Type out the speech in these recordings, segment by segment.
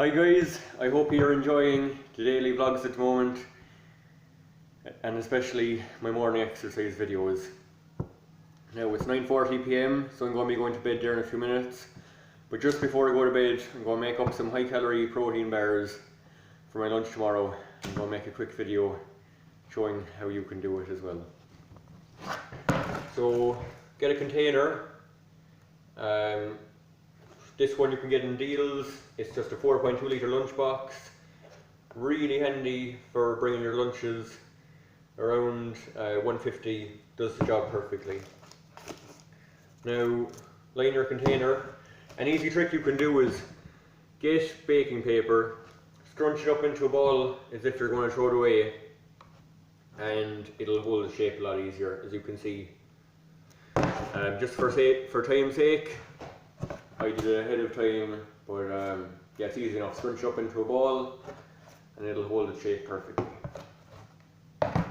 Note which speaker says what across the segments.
Speaker 1: Hi guys, I hope you're enjoying the daily vlogs at the moment, and especially my morning exercise videos. Now it's 9:40 p.m, so I'm going to be going to bed there in a few minutes. But just before I go to bed, I'm going to make up some high calorie protein bars for my lunch tomorrow. I'm going to make a quick video showing how you can do it as well. So get a container. This one you can get in deals. It's just a 4.2 litre lunch box. Really handy for bringing your lunches. Around 150, does the job perfectly. Now, line your container. An easy trick you can do is get baking paper, scrunch it up into a ball as if you're going to throw it away, and it'll hold the shape a lot easier, as you can see. Just for time's sake, I did it ahead of time, but yeah, it's easy enough. Scrunch up into a ball and it'll hold its shape perfectly. Okay.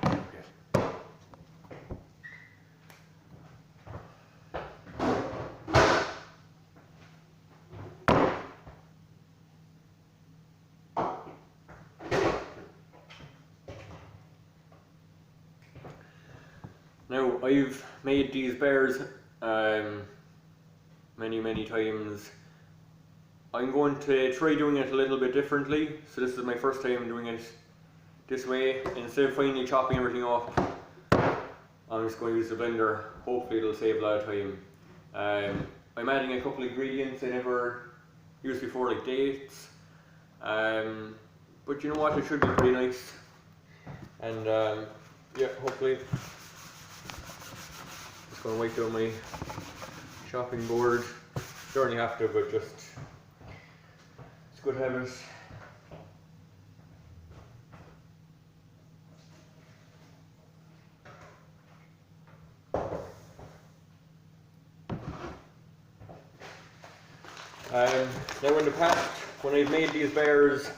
Speaker 1: Now, I've made these bars many times. I'm going to try doing it a little bit differently. So this is my first time doing it this way. Instead of finally chopping everything up, I'm just going to use the blender. Hopefully it'll save a lot of time. I'm adding a couple of ingredients I never used before, like dates. But you know what, it should be pretty nice. And yeah, hopefully. Just going to wipe down my chopping board. You don't have to, but just it's good habit. Now in the past, when I've made these bars,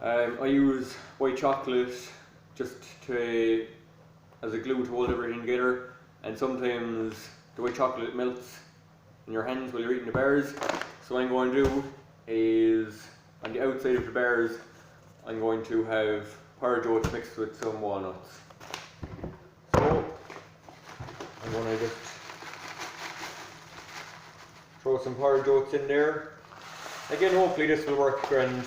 Speaker 1: I use white chocolate just as a glue to hold everything together, and sometimes the white chocolate melts in your hands while you're eating the bars. So what I'm going to do is, on the outside of the bars, I'm going to have porridge oats mixed with some walnuts. So I'm going to just throw some porridge oats in there. Again, hopefully this will work grand.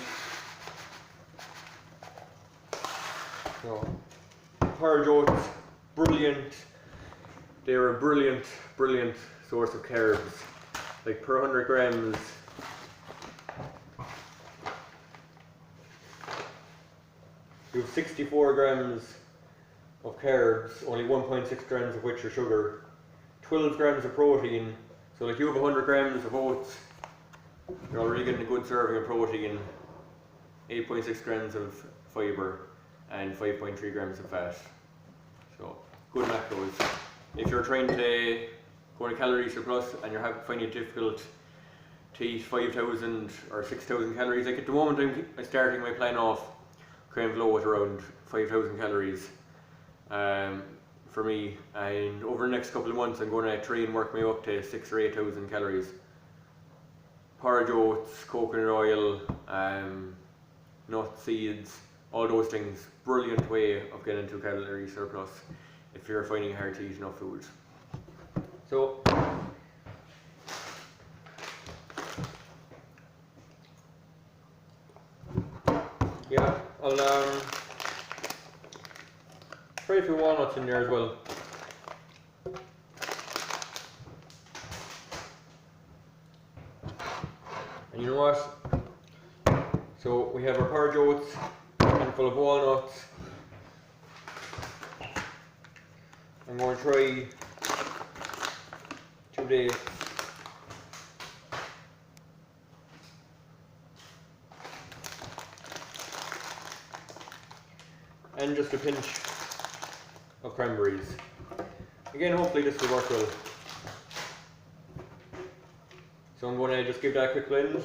Speaker 1: So, porridge oats, brilliant. They're a brilliant source of carbs. Like per 100 grams, you have 64 grams of carbs, only 1.6 grams of which are sugar, 12 grams of protein. So like you have 100 grams of oats, you're already getting a good serving of protein, 8.6 grams of fibre, and 5.3 grams of fat. So good macros. If you're trying to go on a calorie surplus and you're finding it difficult to eat 5,000 or 6,000 calories, like at the moment I'm starting my plan off kind of low at around 5,000 calories for me, and over the next couple of months I'm going to try and work my way up to 6,000 or 8,000 calories. Porridge oats, coconut oil, nuts, seeds, all those things, brilliant way of getting into a calorie surplus if you're finding it hard to eat enough food. So, yeah, I'll try a few walnuts in there as well. And you know what? So we have our porridge oats, a handful of walnuts. I'm going to try 2 days. And just a pinch of cranberries. Again, hopefully this will work well. So I'm going to just give that a quick blend.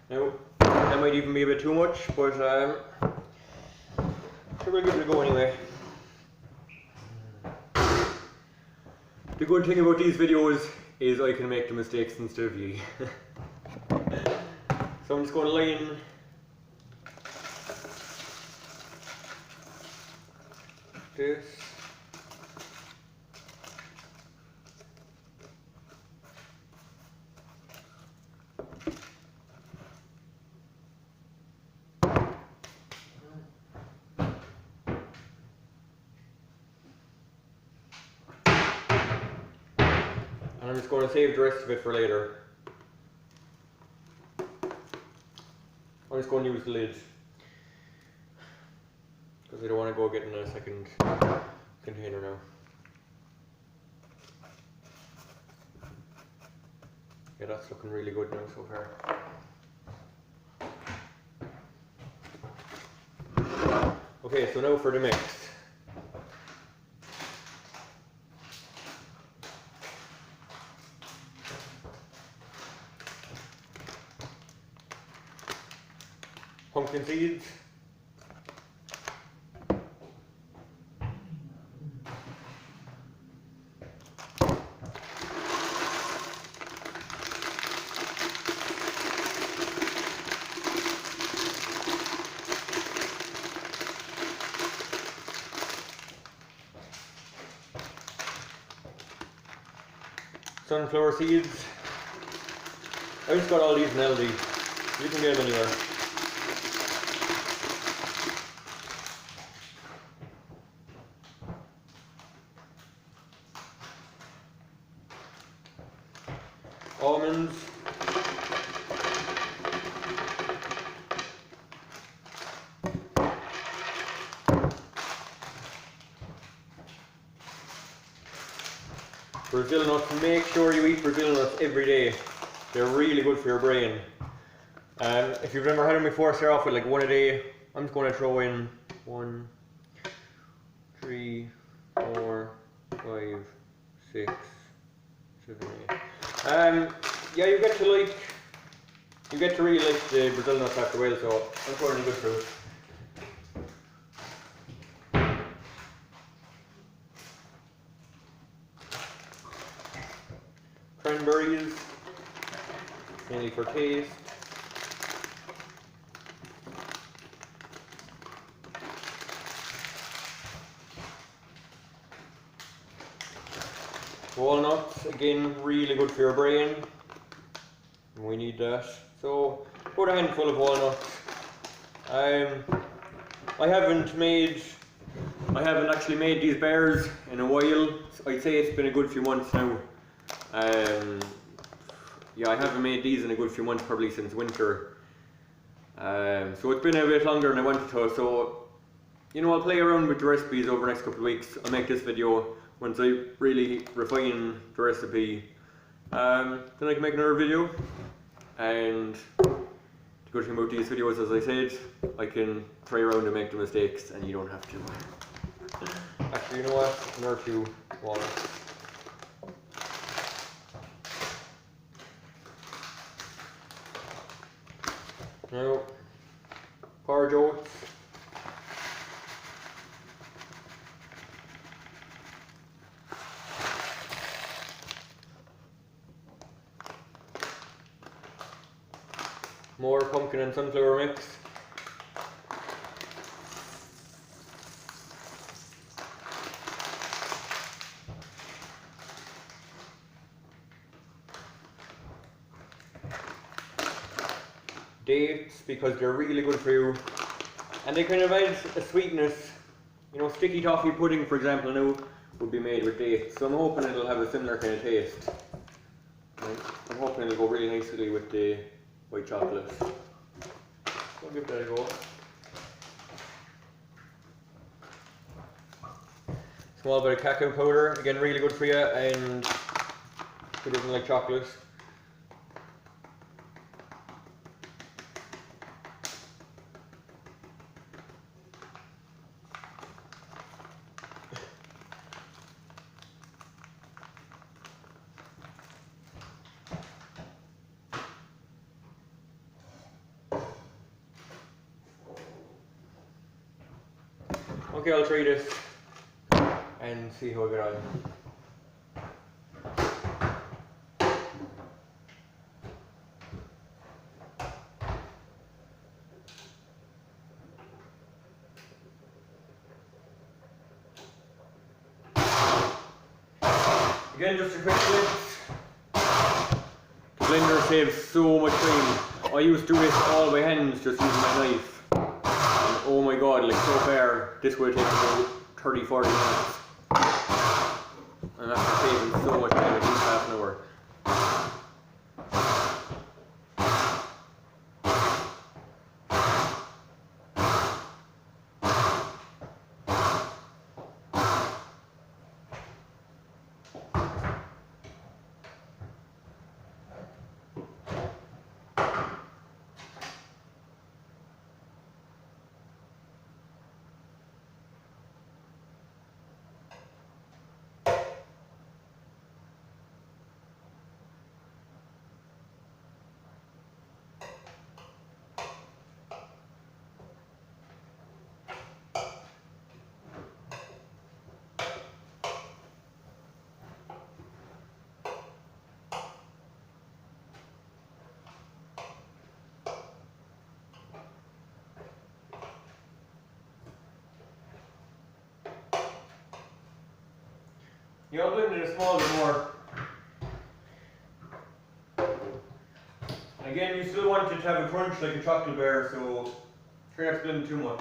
Speaker 1: Now, that might even be a bit too much, but sure, we'll give it a go anyway. The good thing about these videos is I can make the mistakes instead of you. So I'm just going to line this. And I'm just going to save the rest of it for later. I'm just going to use the lid because I don't want to go getting a second container now. Yeah, that's looking really good now so far. Okay, so now for the mix. Pumpkin seeds, sunflower seeds. I just got all these in Aldi. You can get them anywhere. Almonds, Brazil nuts. Make sure you eat Brazil nuts every day. They're really good for your brain. If you've never had them before, start off with like one a day. I'm just going to throw in 1, 3, 4, 5, 6, 7, 8. Yeah, you get to really like the Brazil nuts after a while, so I'm throwing a good fruit. Cranberries, mainly for taste. Walnuts, again, really good for your brain. We need that. So, put a handful of walnuts. I haven't actually made these bars in a while. I'd say it's been a good few months now. Yeah, I haven't made these in a good few months, probably since winter. So it's been a bit longer than I wanted to. So, you know, I'll play around with the recipes over the next couple of weeks. I'll make this video once I really refine the recipe. Then I can make another video. And the good thing about these videos, as I said, I can try around and make the mistakes, and you don't have to. Actually, you know what? Another few walnuts. Now, porridge oats. More pumpkin and sunflower mix. Dates, because they're really good for you, and they kind of add a sweetness. You know, sticky toffee pudding, for example, now would be made with dates, so I'm hoping it'll have a similar kind of taste. Right. I'm hoping it'll go really nicely with the white chocolate. I'll give that a go. Small bit of cacao powder, again really good for you, and who doesn't like chocolate? okay, I'll try this and see how I get on. Again, just a quick blitz. The blender saves so much time. I used to do this all by hands, just using my knife. And oh my god, like so far, this would take about 30-40 minutes. And after saving so much time, at least half an hour. You know, blend it a small bit more. Again, you still want it to have a crunch like a chocolate bar, so try not to blend it too much.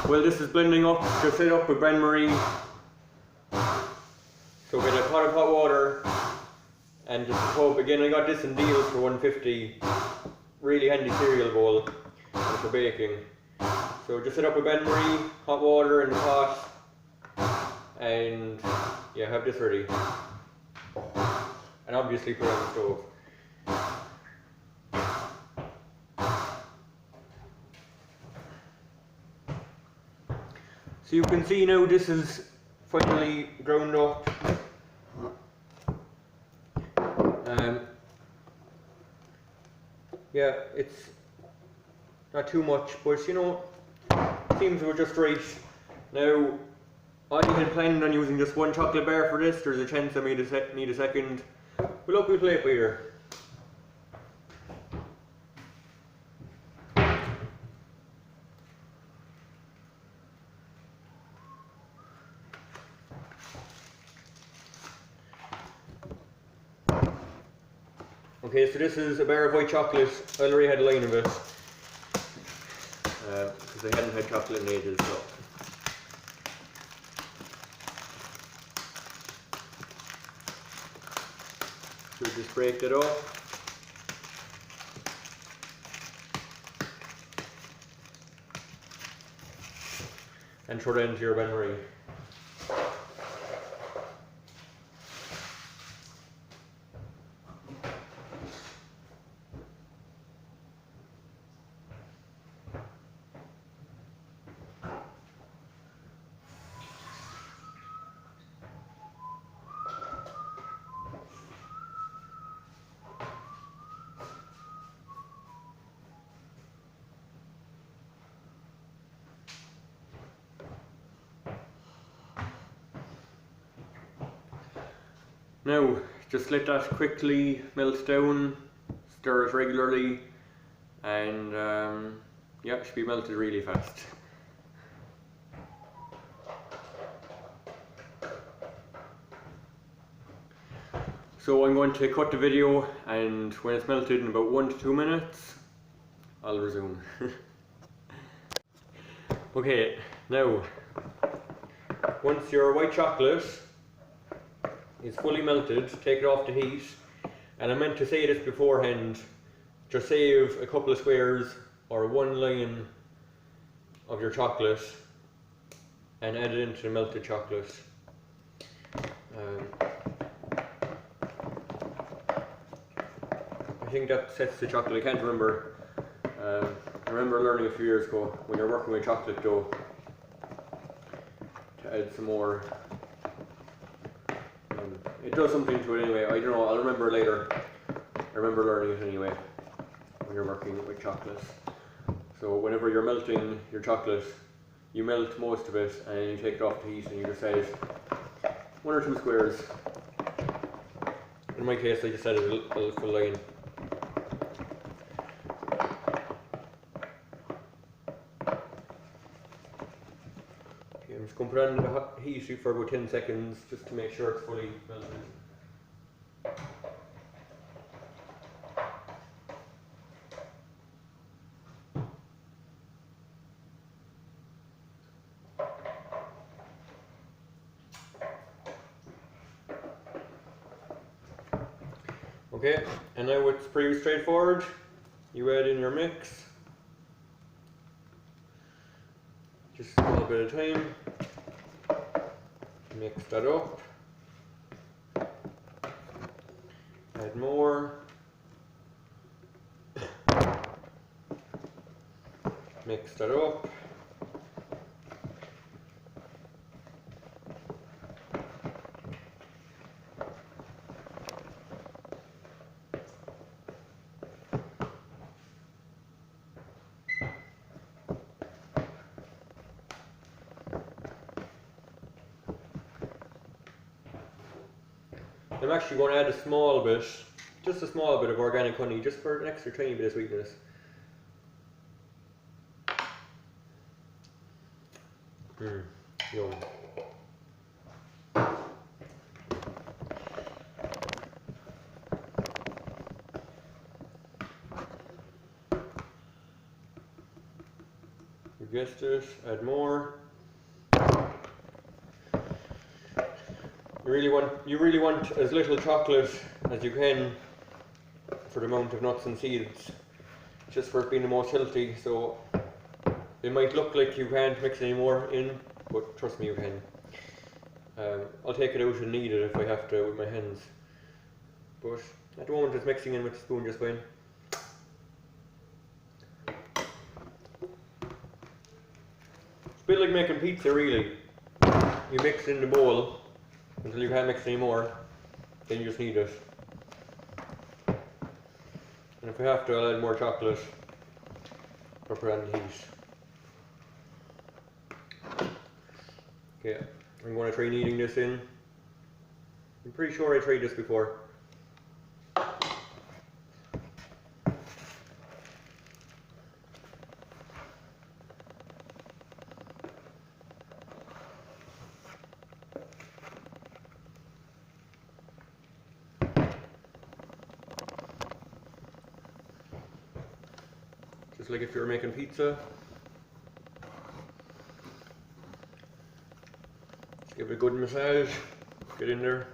Speaker 1: Well, this is blending up, just set up with Bain Marie. So get a pot of hot water and just a tub. Again, I got this in deals for $1.50. Really handy cereal bowl and for baking. So just set up with Bain Marie, hot water in the pot, and yeah, have this ready. And obviously put it on the stove. So you can see now this is finally ground up. Yeah, it's not too much, but you know, it seems we're just right. Now, I had planned on using just one chocolate bar for this. There's a chance I need a second. But look, we'll play it by ear. Okay, so this is a bar of white chocolate. I already had a line of it because I hadn't had chocolate in ages. So just break it up. And throw it into your Bain Marie. Now, just let that quickly melt down, stir it regularly, and yeah, it should be melted really fast. So I'm going to cut the video, and when it's melted in about 1 to 2 minutes, I'll resume. Okay, now, once your white chocolate is fully melted, take it off the heat. And I meant to say this beforehand, just save a couple of squares or one line of your chocolate and add it into the melted chocolate. I think that sets the chocolate. I can't remember. I remember learning a few years ago when you're working with chocolate dough to add some more it does something to it anyway. I don't know, I'll remember later. I remember learning it anyway when you're working with chocolate. So whenever you're melting your chocolate, you melt most of it and you take it off the heat and you just add 1 or 2 squares. In my case, I just added a full line. Okay, I'm just going to put it on the heat for about 10 seconds just to make sure it's fully melted. Okay, and now it's pretty straightforward. You add in your mix. Just a little bit of time. Mix that up. Add more. Mix that up. I'm actually going to add a small bit, just a small bit of organic honey, just for an extra tiny bit of sweetness. Yum. You guessed it, add more. You really want as little chocolate as you can for the amount of nuts and seeds, just for it being the most healthy. So it might look like you can't mix any more in, but trust me, you can. I'll take it out and knead it if I have to with my hands, but at the moment it's mixing in with the spoon just fine. It's a bit like making pizza really. You mix in the bowl until you can't mix any more, then you just knead it. And if I have to, I'll add more chocolate or put it on the heat. Okay, I'm going to try kneading this in. I'm pretty sure I tried this before. Just like if you were making pizza. Give it a good massage, get in there.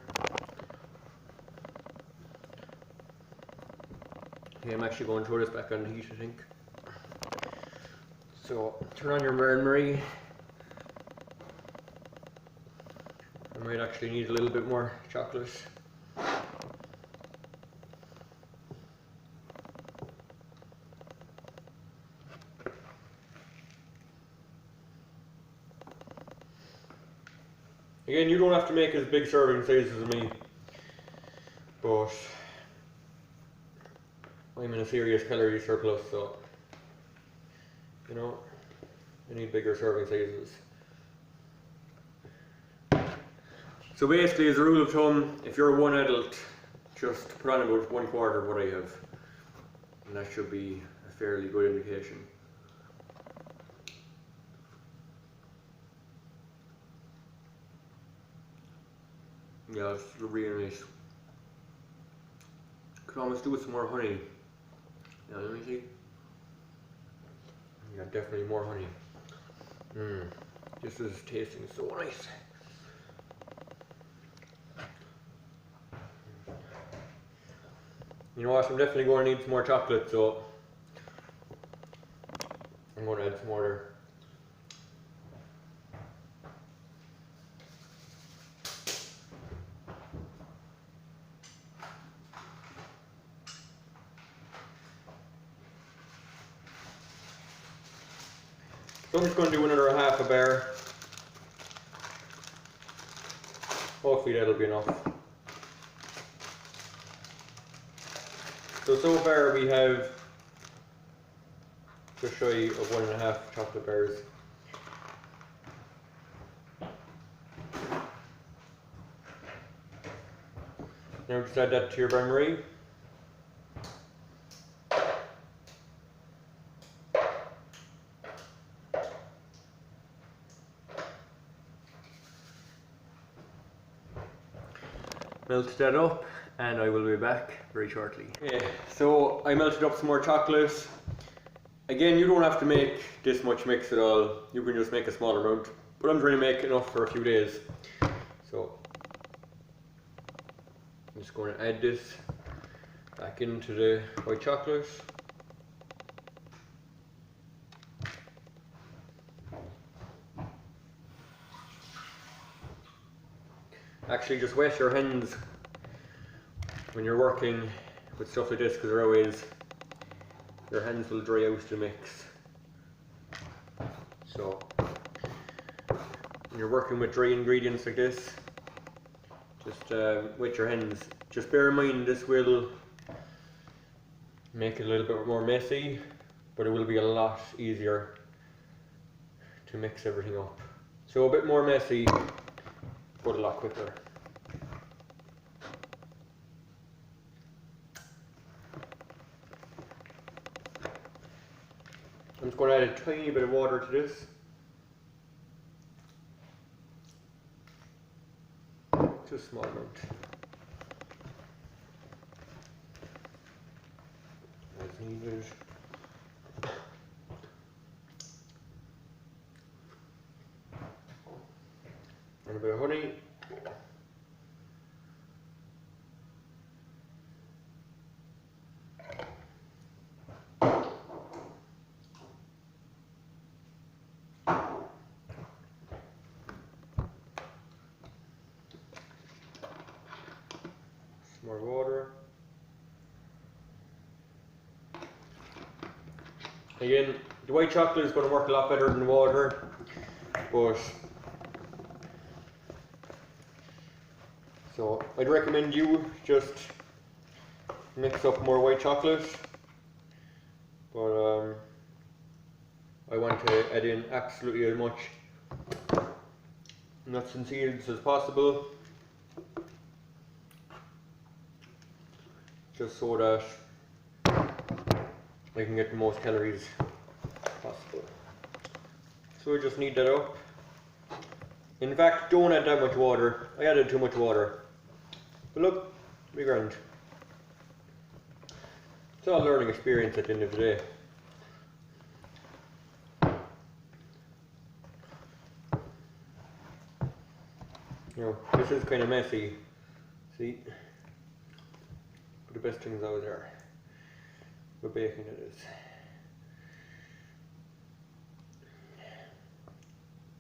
Speaker 1: Okay, I'm actually going to throw this back on the heat, I think. So, turn on your Marie. I might actually need a little bit more chocolate. Again, you don't have to make as big serving sizes as me, but I'm in a serious calorie surplus, so you know, I need bigger serving sizes. So basically, as a rule of thumb, if you're one adult, just put on about 1/4 of what I have, and that should be a fairly good indication. Yeah, it's really nice. Could almost do with some more honey. Yeah, let me see. Yeah, definitely more honey. This is tasting so nice. You know what, I'm definitely going to need some more chocolate, so I'm going to add some more there. So I'm just going to do another 1/2 bar. Hopefully that'll be enough. So far we have just shy of 1.5 chocolate bars. Now just add that to your bain-marie. Melt that up and I will be back very shortly. Okay, so I melted up some more chocolate. Again, you don't have to make this much mix at all. You can just make a small amount. But I'm trying to make enough for a few days. So I'm just going to add this back into the white chocolate. Actually, just wet your hands when you're working with stuff like this, because otherwise your hands will dry out the mix. So when you're working with dry ingredients like this, just wet your hands. Just bear in mind this will make it a little bit more messy, but it will be a lot easier to mix everything up. So a bit more messy, but a lot quicker. I'm just going to add a tiny bit of water to this. Just a small amount. As needed. And a bit of honey. More water. Again, the white chocolate is going to work a lot better than water, but so I'd recommend you just mix up more white chocolate, but I want to add in absolutely as much nuts and seeds as possible, just so that I can get the most calories possible. So I just knead that up. In fact, don't add that much water. I added too much water. But look, be grand. It's all learning experience at the end of the day. You know, this is kind of messy. See? But the best things out there. With baking it is.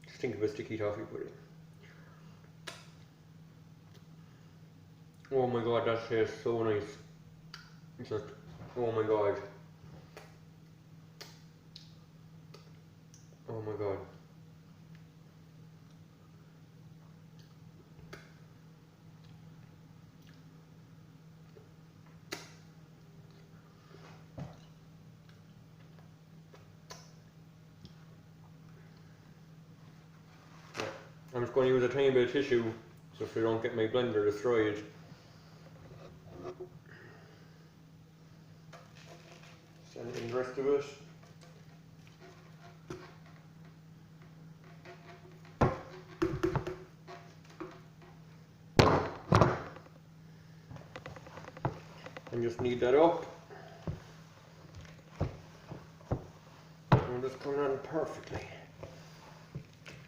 Speaker 1: Just think of a sticky toffee pudding. Oh my god, that tastes so nice. It's just, oh my god. Oh my god. I'm just going to use a tiny bit of tissue just so I don't get my blender destroyed. Send in the rest of it. And just knead that up. And it's coming on perfectly.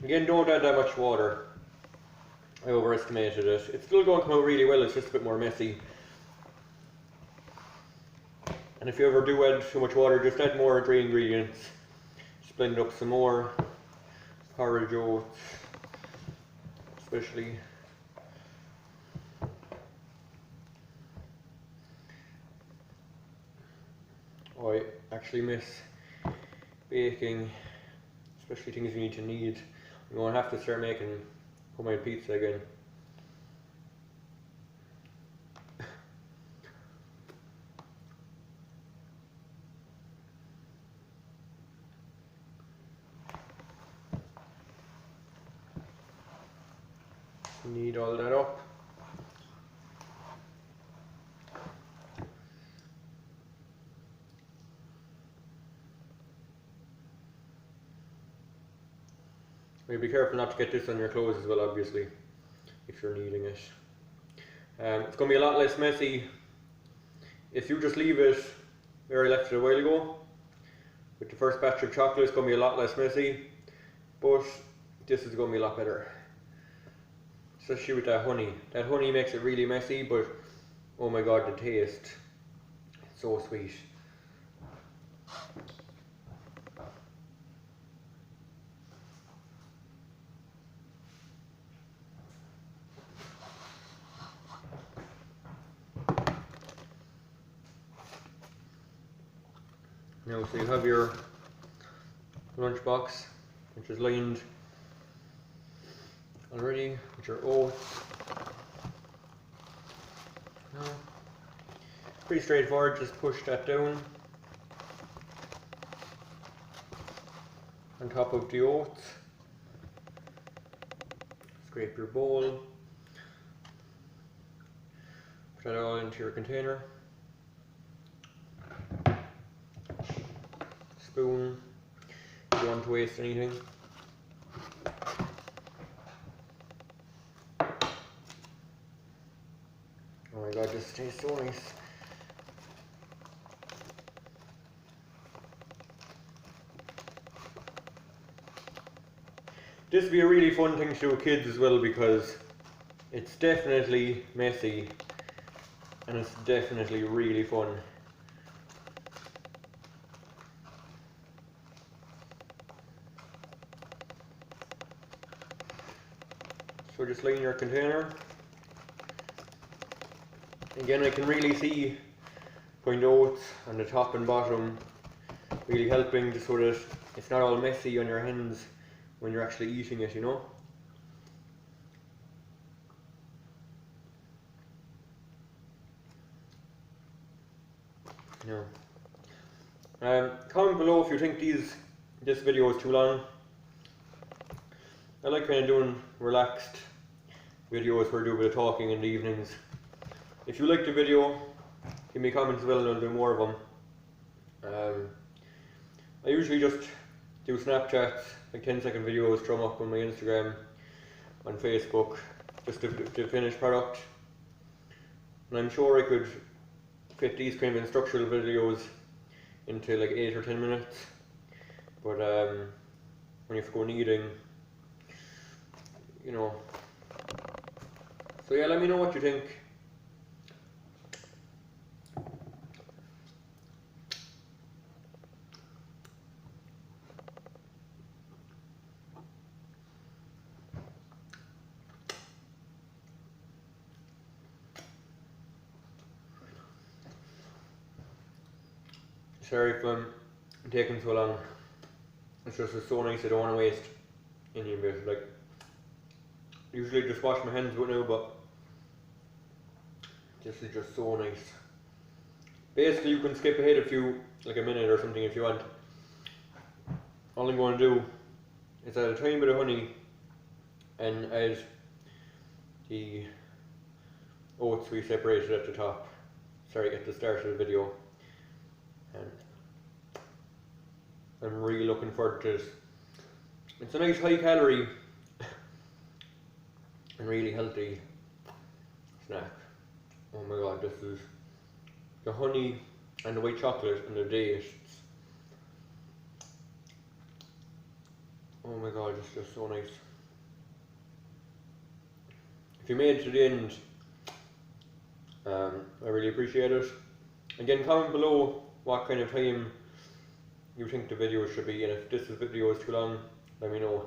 Speaker 1: Again, don't add that much water. I overestimated it. It's still going to come out really well, it's just a bit more messy. And if you ever do add too much water, just add more dry ingredients. Just blend up some more. Porridge oats, especially. Oh, I actually miss baking, especially things you need to knead. I'm going to have to start making homemade pizza again. Knead all that up. Be careful not to get this on your clothes as well, obviously, if you're kneading it. It's going to be a lot less messy if you just leave it where I left it a while ago. With the first batch of chocolate, it's going to be a lot less messy, but this is going to be a lot better. Especially with that honey. That honey makes it really messy, but oh my god, the taste, it's so sweet. Now, so you have your lunch box, which is lined already with your oats. Now, pretty straightforward, just push that down on top of the oats. Scrape your bowl, put that all into your container. Spoon, you don't want to waste anything. Oh my god, this tastes so nice. This would be a really fun thing to do with kids as well, because it's definitely messy and it's definitely really fun. So just line your container. Again, I can really see putting the oats on the top and bottom, really helping just so that it's not all messy on your hands when you're actually eating it, you know. Comment below if you think this video is too long. I like kind of doing relaxed videos where I do a bit of talking in the evenings. If you like the video, give me comments as well and I'll do more of them. I usually just do Snapchats, like 10-second videos, throw them up on my Instagram, on Facebook, just the finished product. And I'm sure I could fit these kind of instructional videos into like 8 or 10 minutes. But when you go kneading, you know. So yeah, let me know what you think. Sorry if I'm taking so long. It's just so nice, I don't want to waste any of it. Like, usually just wash my hands with now, but this is just so nice. Basically, you can skip ahead like a minute or something if you want. All I'm going to do is add a tiny bit of honey and add the oats we separated at the top. Sorry, at the start of the video. And I'm really looking forward to this. It's a nice high calorie and really healthy snack. Oh my god, this is the honey and the white chocolate and the dates. Oh my god, it's just so nice. If you made it to the end, I really appreciate it. Again, comment below what kind of time you think the video should be, and if this video is too long, let me know.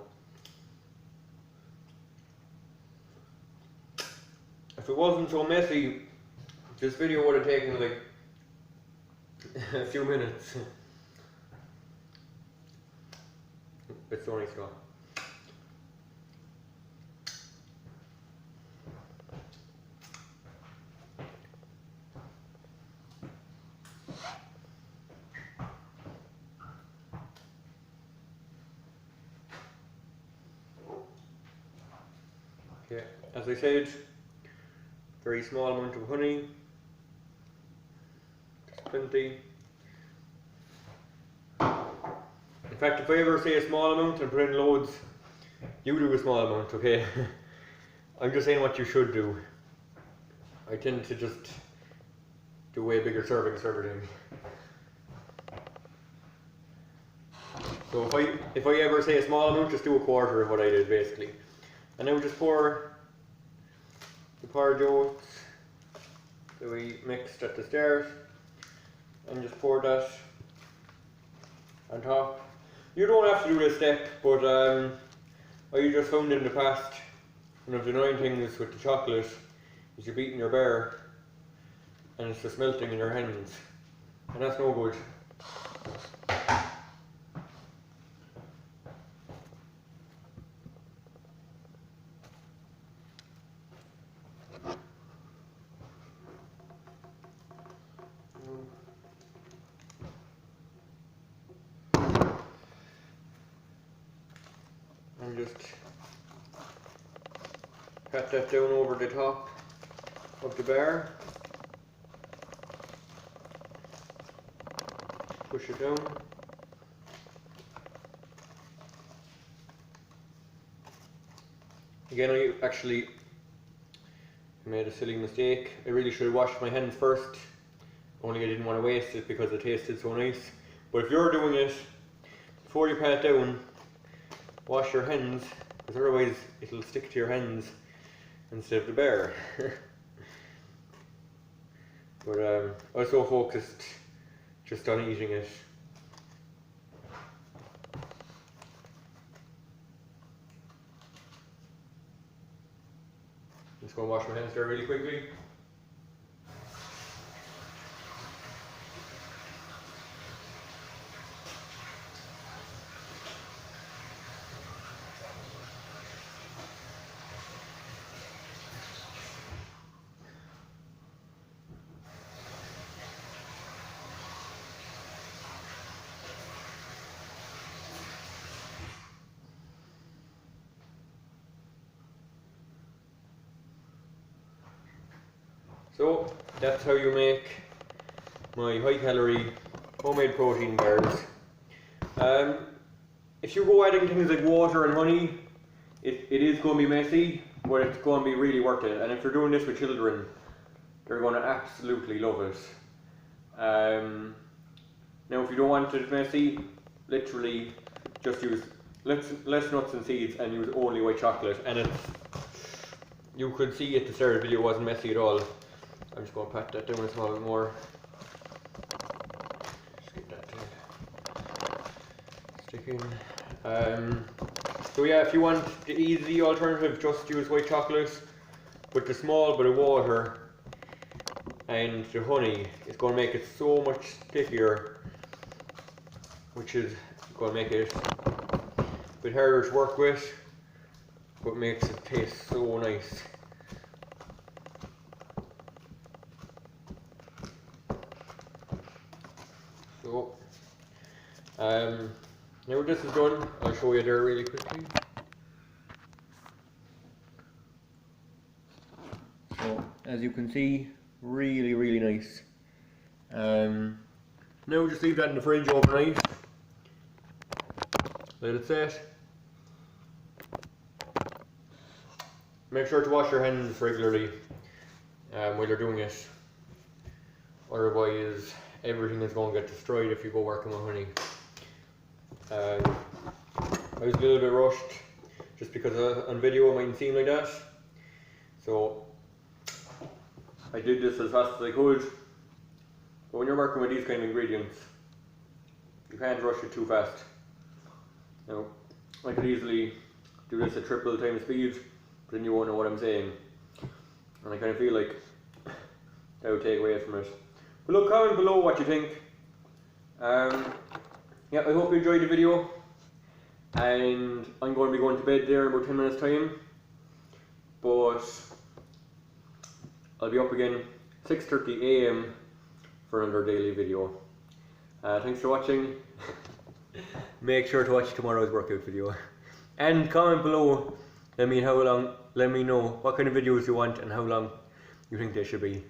Speaker 1: If it wasn't so messy, this video would have taken like a few minutes. It's so nice though. Okay, as I said, very small amount of honey, just plenty. In fact, if I ever say a small amount and put in loads, you do a small amount, okay? I'm just saying what you should do. I tend to just do way bigger servings for everything. So if I ever say a small amount, just do a quarter of what I did basically. And now just pour the porridge oats that we mixed at the start, and just pour that on top. You don't have to do this step, but I just found in the past, one of the annoying things with the chocolate is you're beating your bear and it's just melting in your hands, and that's no good. And just pat that down over the top of the bar. Push it down. Again, I actually made a silly mistake. I really should have washed my hands first, only I didn't want to waste it because it tasted so nice. But if you're doing it, before you pat it down, wash your hands, because otherwise it'll stick to your hands instead of the bear. But I was so focused just on eating it. Just going to wash my hands there really quickly. So that's how you make my high calorie homemade protein bars. If you go adding things like water and honey, it is going to be messy, but it's going to be really worth it. And if you're doing this with children, they're going to absolutely love it. Now if you don't want it messy, literally just use less nuts and seeds and use only white chocolate, and you could see at the start of the video it wasn't messy at all. I'm just going to pat that down a small bit more. Just get that to stick in. So yeah, if you want the easy alternative, just use white chocolate with the small bit of water and the honey. It's going to make it so much stickier, which is going to make it a bit harder to work with, but makes it taste so nice. So, now this is done, I'll show you there really quickly. So, as you can see, really nice. Now just leave that in the fridge overnight. Let it set. Make sure to wash your hands regularly while you're doing it. Otherwise, everything is going to get destroyed if you go working with honey. I was a little bit rushed just because on video it mightn't seem like that. So I did this as fast as I could. But when you're working with these kind of ingredients, you can't rush it too fast. Now, I could easily do this at triple time speed, but then you won't know what I'm saying. And I kind of feel like that would take away from it. But look, comment below what you think. Yeah, I hope you enjoyed the video. And I'm going to be going to bed there in about 10 minutes time. But I'll be up again 6:30 AM for another daily video. Thanks for watching. Make sure to watch tomorrow's workout video. And comment below Let me know what kind of videos you want and how long you think they should be.